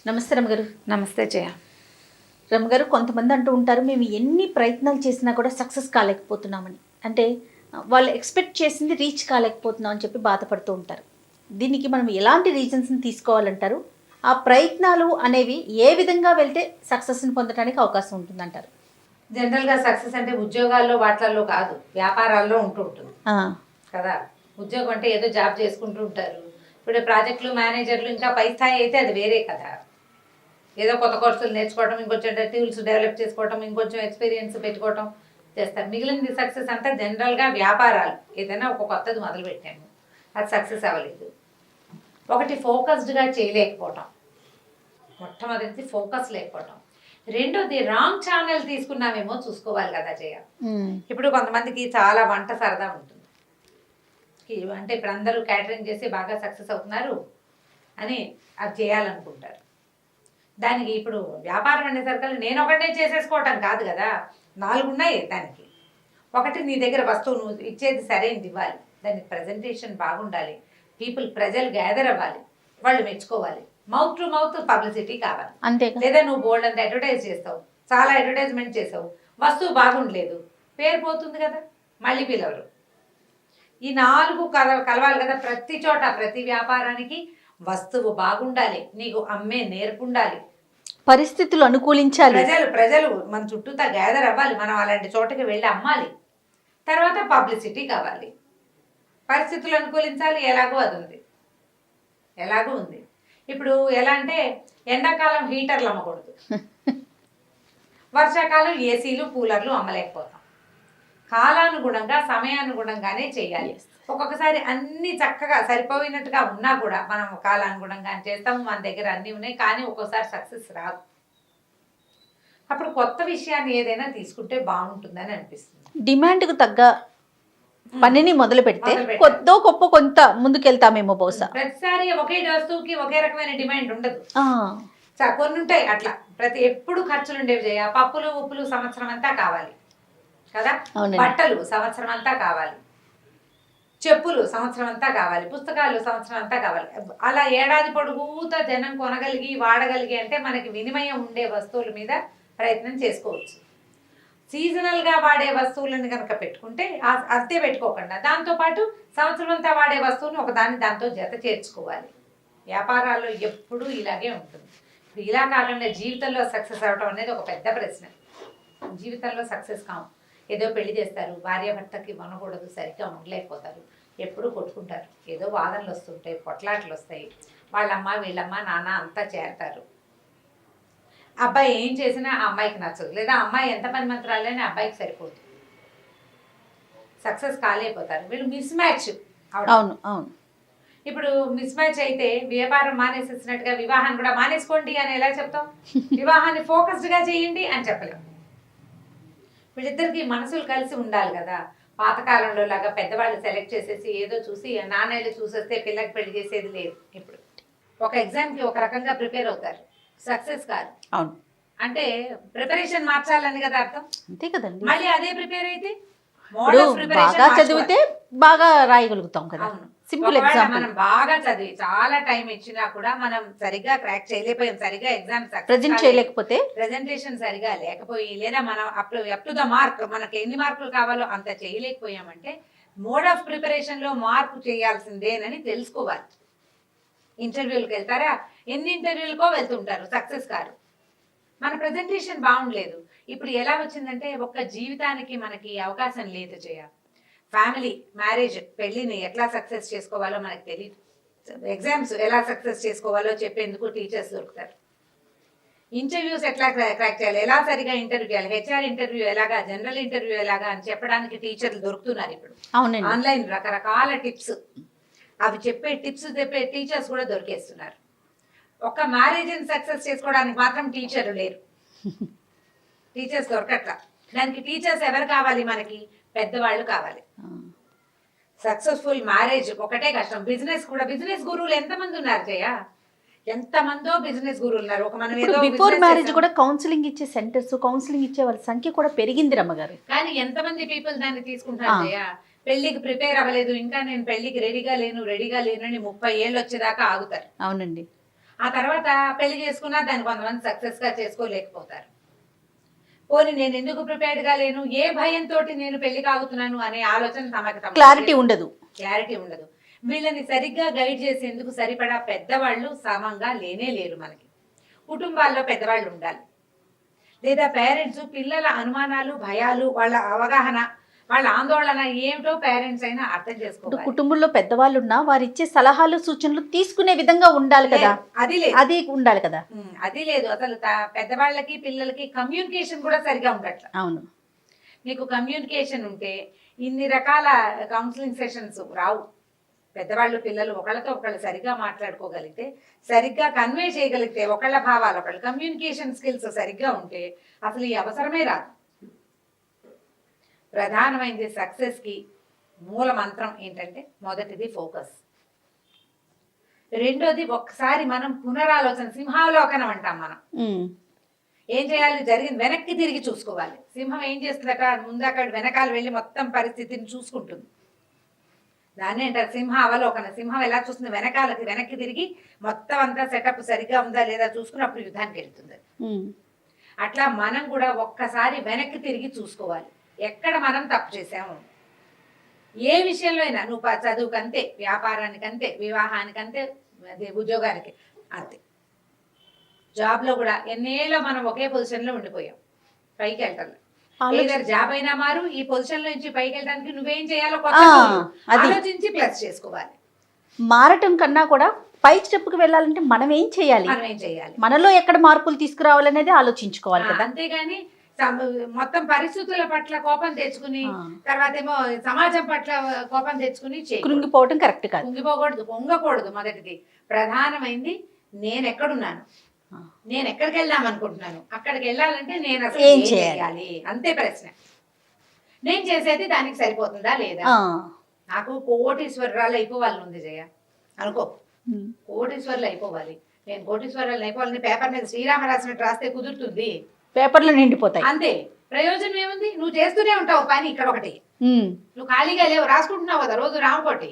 నమస్తే రమగారు. నమస్తే జయ. రమగారు, కొంతమంది అంటూ ఉంటారు మేము ఎన్ని ప్రయత్నాలు చేసినా కూడా సక్సెస్ కాలేకపోతున్నామని. అంటే వాళ్ళు ఎక్స్పెక్ట్ చేసింది రీచ్ కాలేకపోతున్నాం అని చెప్పి బాధపడుతూ ఉంటారు. దీనికి మనం ఎలాంటి రీజన్స్ని తీసుకోవాలంటారు? ఆ ప్రయత్నాలు అనేవి ఏ విధంగా వెళ్తే సక్సెస్ని పొందడానికి అవకాశం ఉంటుందంటారు? జనరల్గా సక్సెస్ అంటే ఉద్యోగాల్లో వాటిల్లో కాదు, వ్యాపారాల్లో ఉంటూ ఉంటుంది కదా. ఉద్యోగం అంటే ఏదో జాబ్ చేసుకుంటూ ఉంటారు. ఇప్పుడు ప్రాజెక్టులు, మేనేజర్లు ఇంకా పై స్థాయి అయితే అది వేరే కదా. ఏదో కొత్త కోర్సులు నేర్చుకోవడం, ఇంకొంచెం టూల్స్ డెవలప్ చేసుకోవడం, ఇంకొంచెం ఎక్స్పీరియన్స్ పెట్టుకోవడం చేస్తారు. మిగిలినది సక్సెస్ అంతా జనరల్గా వ్యాపారాలు. ఏదైనా ఒక కొత్తది మొదలు పెట్టాము, అది సక్సెస్ అవ్వలేదు. ఒకటి ఫోకస్డ్గా చేయలేకపోవటం, మొట్టమొదటిది ఫోకస్ లేకపోవటం. రెండోది రాంగ్ ఛానల్ తీసుకున్నామేమో చూసుకోవాలి కదా జయ. ఇప్పుడు కొంతమందికి చాలా వంట సరదా ఉంటుంది, అంటే ఇప్పుడు అందరూ క్యాటరింగ్ చేసి బాగా సక్సెస్ అవుతున్నారు అని అది చేయాలనుకుంటారు. దానికి ఇప్పుడు వ్యాపారం అనేసరికి నేను ఒకటే చేసేసుకోవటం కాదు కదా, 4 ఉన్నాయి దానికి. ఒకటి, నీ దగ్గర వస్తువు నువ్వు ఇచ్చేది సరైనది ఇవ్వాలి, దానికి ప్రజెంటేషన్ బాగుండాలి, ప్రజలు గ్యాదర్ అవ్వాలి, వాళ్ళు మెచ్చుకోవాలి, మౌత్ టు మౌత్ పబ్లిసిటీ కావాలి. అంతే. లేదా నువ్వు బోల్డ్ అంత అడ్వర్టైజ్ చేస్తావు, చాలా అడ్వర్టైజ్మెంట్ చేసావు, వస్తువు బాగుండలేదు, పేరు పోతుంది కదా, మళ్ళీ పిలవరు. ఈ 4 కలవాలి కదా ప్రతి చోట. ప్రతి వ్యాపారానికి వస్తువు బాగుండాలి, నీకు అమ్మే నేర్పు ఉండాలి, పరిస్థితులు అనుకూలించాలి, ప్రజలు మన చుట్టూతా గ్యాదర్ అవ్వాలి, మనం అలాంటి చోటకి వెళ్ళి అమ్మాలి. తర్వాత పబ్లిసిటీ కావాలి, పరిస్థితులు అనుకూలించాలి. ఎలాగో ఉంది. ఇప్పుడు ఎలా అంటే ఎండాకాలం హీటర్లు అమ్మకూడదు, వర్షాకాలం ఏసీలు, కూలర్లు అమ్మలేకపోతాం. కాలానుగుణంగా, సమయానుగుణంగానే చేయాలి. ఒక్కొక్కసారి అన్ని చక్కగా సరిపోయినట్టుగా ఉన్నా కూడా మనం కాలానుగుణంగా చేస్తాము, మన దగ్గర అన్నీ ఉన్నాయి, కానీ ఒక్కోసారి సక్సెస్ రాదు. అప్పుడు కొత్త విషయాన్ని ఏదైనా తీసుకుంటే బాగుంటుందని అనిపిస్తుంది. డిమాండ్కు తగ్గ పనిని మొదలు పెడితే కొద్దో గొప్ప కొంత ముందుకెళ్తామేమో బహుశా. ప్రతిసారి ఒకే వస్తువుకి ఒకే రకమైన డిమాండ్ ఉండదు, కొన్ని ఉంటాయి అట్లా. ఎప్పుడు ఖర్చులు ఉండేవి చేయ. పప్పులు, ఉప్పులు సంవత్సరం అంతా కావాలి కదా, బట్టలు సంవత్సరం అంతా కావాలి, చెప్పులు సంవత్సరం అంతా కావాలి, పుస్తకాలు సంవత్సరం అంతా కావాలి. అలా ఏడాది పొడుగుతా జనం కొనగలిగి వాడగలిగి అంటే మనకి వినిమయం ఉండే వస్తువుల మీద ప్రయత్నం చేసుకోవచ్చు. సీజనల్గా వాడే వస్తువులను కనుక పెట్టుకుంటే అంతే పెట్టుకోకుండా దాంతోపాటు సంవత్సరం అంతా వాడే వస్తువుని ఒకదాన్ని దాంతో జత చేర్చుకోవాలి. వ్యాపారాల్లో ఎప్పుడూ ఇలాగే ఉంటుంది. ఇలా కాకుండా జీవితంలో సక్సెస్ అవ్వడం అనేది ఒక పెద్ద ప్రశ్న. జీవితంలో సక్సెస్ కావు. ఏదో పెళ్లి చేస్తారు, భార్యాభర్తకి మనకూడదు, సరిగ్గా ఉండలేకపోతారు, ఎప్పుడు కొట్టుకుంటారు, ఏదో వాదనలు వస్తుంటాయి, పొట్లాట్లు వస్తాయి, వాళ్ళమ్మ వీళ్ళమ్మ నాన్న అంతా చేరతారు. అబ్బాయి ఏం చేసినా ఆ అమ్మాయికి నచ్చదు, లేదా అమ్మాయి ఎంత పని మంత్రాలైనా అబ్బాయికి సరిపోదు, సక్సెస్ కాలేకపోతారు. వీళ్ళు మిస్ మ్యాచ్. అవును. ఇప్పుడు మిస్ మ్యాచ్ అయితే వ్యాపారం మానేసేసినట్టుగా వివాహాన్ని కూడా మానేసుకోండి అని ఎలా చెప్తాం? వివాహాన్ని ఫోకస్డ్గా చేయండి అని చెప్పలేము. వీళ్ళిద్దరికి మనసులు కలిసి ఉండాలి కదా. పాతకాలంలో లాగా పెద్దవాళ్ళు సెలెక్ట్ చేసేసి ఏదో చూసి నాన్నలు చూసేస్తే పిల్లకి పెళ్లి చేసేది లేదు. ఇప్పుడు ఒక ఎగ్జామ్కి ఒక రకంగా ప్రిపేర్ అవుతారు, సక్సెస్ కాదు. అవును. అంటే ప్రిపరేషన్ మార్చాలని కదా అర్థం. అంతే కదండి. మళ్ళీ అదే ప్రిపేర్ అయితే బాగా చదివితే బాగా రాయగలుగుతాం కదా. Simple example. మనం బాగా చదివి చాలా టైం ఇచ్చినా కూడా మనం సరిగ్గా క్రాక్ చేయలేకపోయాం, సరిగ్గా ఎగ్జామ్ ప్రెజెంట్ చేయలేకపోతే, ప్రెజెంటేషన్ సరిగా లేకపోయి, లేదా మనం అప్ టు ద మార్క్ మనకి ఎన్ని మార్కులు కావాలో అంత చేయలేకపోయామంటే మోడ్ ఆఫ్ ప్రిపరేషన్ లో మార్పు చేయాల్సిందేనని తెలుసుకోవాలి. ఇంటర్వ్యూలకు వెళ్తారా, ఎన్ని ఇంటర్వ్యూలకో వెళ్తుంటారు, సక్సెస్ కాదు. మన ప్రెజెంటేషన్ బాగుండలేదు. ఇప్పుడు ఎలా వచ్చిందంటే ఒక్క జీవితానికి మనకి అవకాశం లేదు చేయ. ఫ్యామిలీ, మ్యారేజ్, పెళ్లిని ఎట్లా సక్సెస్ చేసుకోవాలో మనకు తెలియదు. ఎగ్జామ్స్ ఎలా సక్సెస్ చేసుకోవాలో చెప్పేందుకు టీచర్స్ దొరుకుతారు. ఇంటర్వ్యూస్ ఎట్లా క్రాక్ చేయాలి, ఎలా సరిగా ఇంటర్వ్యూ చేయాలి, హెచ్ఆర్ ఇంటర్వ్యూ ఎలాగా, జనరల్ ఇంటర్వ్యూ ఎలాగా అని చెప్పడానికి టీచర్లు దొరుకుతున్నారు ఇప్పుడు. ఆన్లైన్ రకరకాల టిప్స్, అవి చెప్పే టీచర్స్ కూడా దొరికేస్తున్నారు. ఒక మ్యారేజ్ని సక్సెస్ చేసుకోవడానికి మాత్రం టీచర్లు లేరు, టీచర్స్ దొరకట్లా. దానికి టీచర్స్ ఎవరు కావాలి? మనకి పెద్దవాళ్ళు కావాలి. సక్సెస్ఫుల్ మ్యారేజ్ ఒకటే కష్టం. బిజినెస్ కూడా, బిజినెస్ గురువులు ఎంతమంది ఉన్నారు జయ? ఎంతమందో బిజినెస్ గురువులు ఉన్నారు. బిఫోర్ మ్యారేజ్ కూడా కౌన్సిలింగ్ ఇచ్చే సెంటర్స్, కౌన్సిలింగ్ ఇచ్చే వాళ్ళ సంఖ్య కూడా పెరిగింది రమ్మగారు. కానీ ఎంతమంది పీపుల్ దాన్ని తీసుకుంటారు జయ? పెళ్లికి ప్రిపేర్ అవ్వలేదు ఇంకా, నేను పెళ్లికి రెడీగా లేను అని 30 ఏళ్ళు వచ్చేదాకా ఆగుతారు. అవునండి. ఆ తర్వాత పెళ్లి చేసుకున్నా దాన్ని కొంతమంది సక్సెస్గా చేసుకోలేకపోతారు. పోనీ నేను ఎందుకు ప్రిపేర్డ్గా లేను, ఏ భయంతో నేను పెళ్లి కాగుతున్నాను అనే ఆలోచన తమకు క్లారిటీ ఉండదు. వీళ్ళని సరిగ్గా గైడ్ చేసేందుకు సరిపడా పెద్దవాళ్ళు సమంగా లేనే లేరు. మనకి కుటుంబాల్లో పెద్దవాళ్ళు ఉండాలి, లేదా పేరెంట్స్ పిల్లల అనుమానాలు, భయాలు, వాళ్ళ అవగాహన, వాళ్ళ ఆందోళన ఏమిటో పేరెంట్స్ అయినా అర్థం ఇప్పుడు చేసుకోవాలి. కుటుంబంలో పెద్దవాళ్ళు ఉన్నా వారు ఇచ్చే సలహాలు సూచనలు తీసుకునే విధంగా ఉండాలి కదా, అది ఉండాలి కదా. అది లేదు అసలు. పెద్దవాళ్ళకి పిల్లలకి కమ్యూనికేషన్ కూడా సరిగా ఉండట్ల. అవును. నీకు కమ్యూనికేషన్ ఉంటే ఇన్ని రకాల కౌన్సిలింగ్ సెషన్స్ రావు. పెద్దవాళ్ళు పిల్లలు ఒకళ్ళతో ఒకళ్ళు సరిగ్గా మాట్లాడుకోగలిగితే, సరిగ్గా కన్వే చేయగలిగితే, ఒకళ్ళ భావాలు ఒకళ్ళు, కమ్యూనికేషన్ స్కిల్స్ సరిగ్గా ఉంటే అసలు ఈ అవసరమే రాదు. ప్రధానమైనది సక్సెస్కి మూల మంత్రం ఏంటంటే, మొదటిది ఫోకస్, రెండోది ఒక్కసారి మనం పునరాలోచన, సింహావలోకనం అంటాం మనం. ఏం చేయాలి, జరిగింది వెనక్కి తిరిగి చూసుకోవాలి. సింహం ఏం చేస్తుందట, ముందు అక్కడ వెనకాల వెళ్ళి మొత్తం పరిస్థితిని చూసుకుంటుంది. దాన్ని అంటారు సింహ అవలోకన. సింహం ఎలా చూస్తుంది, వెనక్కి తిరిగి మొత్తం అంతా సెటప్ సరిగ్గా ఉందా లేదా చూసుకున్నప్పుడు యుద్ధానికి వెళ్తుంది. అట్లా మనం కూడా ఒక్కసారి వెనక్కి తిరిగి చూసుకోవాలి, ఎక్కడ మనం తప్పు చేసాము. ఏ విషయంలో అయినా, నువ్వు చదువుకంతే, వ్యాపారానికంతే, వివాహానికంతే, ఉద్యోగానికి అంతే. జాబ్లో కూడా ఎన్నేళ్ళో మనం ఒకే పొజిషన్లో ఉండిపోయాం, పైకి వెళ్ళటం. ఏదైనా జాబ్ అయినా మారు, ఈ పొజిషన్ లో నుంచి పైకి వెళ్ళడానికి నువ్వేం చేయాలో ఆలోచించి ప్లస్ చేసుకోవాలి. మారటం కన్నా కూడా పై స్టెప్ కి వెళ్ళాలంటే మనం ఏం చేయాలి, మనలో ఎక్కడ మార్పులు తీసుకురావాలనేది ఆలోచించుకోవాలి కదా. అంతేగాని మొత్తం పరిస్థితుల పట్ల కోపం తెచ్చుకుని, తర్వాత ఏమో సమాజం పట్ల కోపం తెచ్చుకుని కృంగిపోవటం కరెక్ట్ కాదు. కుంగిపోకూడదు, పొంగకూడదు. మొదటిది ప్రధానమైంది నేను ఎక్కడున్నాను, నేను ఎక్కడికి వెళ్దాం అనుకుంటున్నాను, అక్కడికి వెళ్ళాలంటే నేను అసలు ఏం చేయాలి, అంతే ప్రశ్న. నేను చేసేది దానికి సరిపోతుందా లేదా. నాకు కోటీశ్వరరాలు అయిపోవాలి ఉంది జయ అనుకో, కోటీశ్వరులు అయిపోవాలి, నేను కోటీశ్వరాలు అయిపోవాలని పేపర్ మీద శ్రీరామ రాసినట్టు రాస్తే కుదురుతుంది, పేపర్లు నిండిపోతాయి, అంతే. ప్రయోజనం ఏముంది, నువ్వు చేస్తూనే ఉంటావు పని. ఇక్కడ ఒకటి నువ్వు ఖాళీగా లేవు, రాసుకుంటున్నావు కదా రోజు రామకోటి.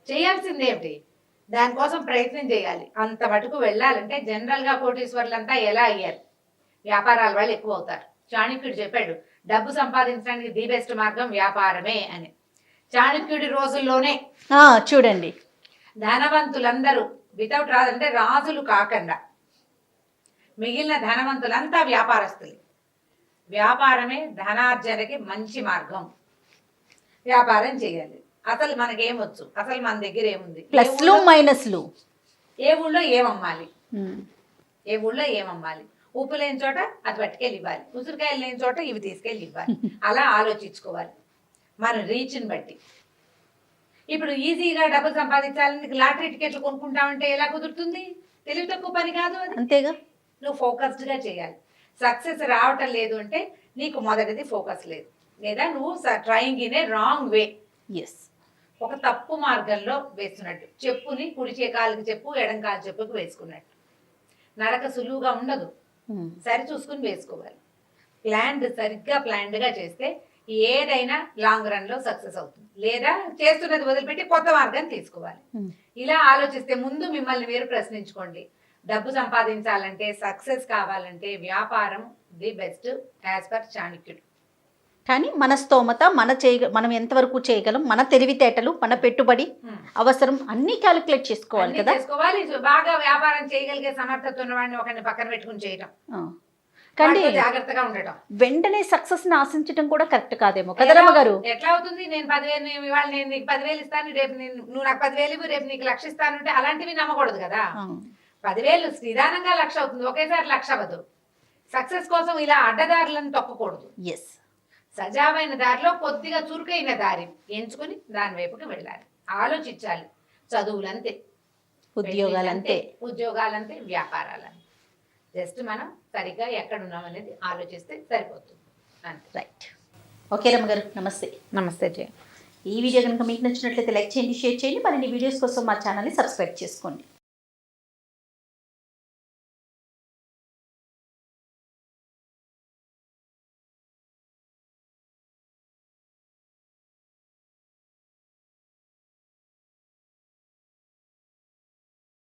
చేయాల్సిందేమిటి, దానికోసం ప్రయత్నం చేయాలి. అంత మటుకు వెళ్ళాలంటే జనరల్గా కోటీశ్వర్లంతా ఎలా అయ్యారు, వ్యాపారాల వాళ్ళు ఎక్కువ అవుతారు. చాణక్యుడు చెప్పాడు, డబ్బు సంపాదించడానికి ది బెస్ట్ మార్గం వ్యాపారమే అని. చాణక్యుడి రోజుల్లోనే చూడండి, ధనవంతులందరూ వితౌట్ రాజు అంటే రాజులు కాకుండా మిగిలిన ధనవంతులంతా వ్యాపారస్తులు. వ్యాపారమే ధనార్జనకి మంచి మార్గం, వ్యాపారం చేయాలి. అసలు మనకేమొచ్చు, అసలు మన దగ్గర ఏముంది, ప్లస్లు మైనస్లు, ఏ ఊళ్ళో ఏమమ్మాలి, ఏ ఊళ్ళో ఏమమ్మాలి, ఉప్పు లేని చోట అది పట్టుకెళ్ళి ఇవ్వాలి, ఉసిరికాయలు లేని చోట ఇవి తీసుకెళ్ళి ఇవ్వాలి. అలా ఆలోచించుకోవాలి మన రీచ్ని బట్టి. ఇప్పుడు ఈజీగా డబ్బులు సంపాదించాలని లాటరీ టికెట్లు కొనుక్కుంటామంటే ఎలా కుదురుతుంది, తెలివి తక్కువ పని కాదు అది. అంతేగా, నువ్వు ఫోకస్డ్గా చేయాలి. సక్సెస్ రావటం లేదు అంటే నీకు మొదటిది ఫోకస్ లేదు, లేదా నువ్వు trying in a wrong way. ఒక తప్పు మార్గంలో వేస్తున్నట్టు, చెప్పుని కుడి కాలుకి చెప్పు, ఎడం కాలు చెప్పుకి వేసుకున్నట్టు. నడక సులువుగా ఉండదు, సరి చూసుకుని వేసుకోవాలి. సరిగ్గా ప్లాన్డ్గా చేస్తే ఏదైనా లాంగ్ రన్ లో సక్సెస్ అవుతుంది. లేదా చేస్తున్నది వదిలిపెట్టి కొత్త మార్గం తీసుకోవాలి. ఇలా ఆలోచిస్తే ముందు మిమ్మల్ని మీరు ప్రశ్నించుకోండి, డబ్బు సంపాదించాలంటే, సక్సెస్ కావాలంటే వ్యాపారం ది బెస్ట్ యాజ్ పర్ చాణక్యుడు. కానీ మన స్తోమత, మనం ఎంతవరకు చేయగలం, మన తెలివితేటలు, మన పెట్టుబడి అవసరం అన్ని క్యాలిక్యులేట్ చేసుకోవాలి కదా. చేసుకోవాలి. బాగా వ్యాపారం చేయగలిగే సమర్థత ఉన్నవాడిని ఒకరిని పక్కన పెట్టుకుని చేయటం, కానీ జాగ్రత్తగా ఉండటం. వెంటనే సక్సెస్ ని ఆశించడం కూడా కరెక్ట్ కాదేమో కదా రమ్మగారు. ఎట్లా అవుతుంది, నేను 10,000 ఇవాళ నేను నీకు 10,000 ఇస్తాను, రేపు నువ్వు నాకు 10,000 ఇవ్వు, రేపు నీకు 1,00,000 ఇస్తాను అంటే అలాంటివి నమ్మకూడదు కదా. 10,000 నిదానంగా 1,00,000 అవుతుంది, ఒకేసారి 1,00,000 అవ్వదు. సక్సెస్ కోసం ఇలా అడ్డదారులను తొక్కకూడదు. సజావైన దారిలో కొద్దిగా చురుకైన దారి ఎంచుకుని దాని వైపుకి వెళ్ళాలి. ఆలోచించాలి. చదువులంతే, ఉద్యోగాలంతే, వ్యాపారాలంతే. జస్ట్ మనం సరిగ్గా ఎక్కడున్నాం అనేది ఆలోచిస్తే సరిపోతుంది, అంతే. రైట్. ఓకే రమ్మగారు, నమస్తే. నమస్తే జయ. ఈ వీడియో కనుక మీకు నచ్చినట్లయితే లైక్ చేయండి, షేర్ చేయండి. మరిన్ని వీడియోస్ కోసం మా ఛానల్ని సబ్స్క్రైబ్ చేసుకోండి.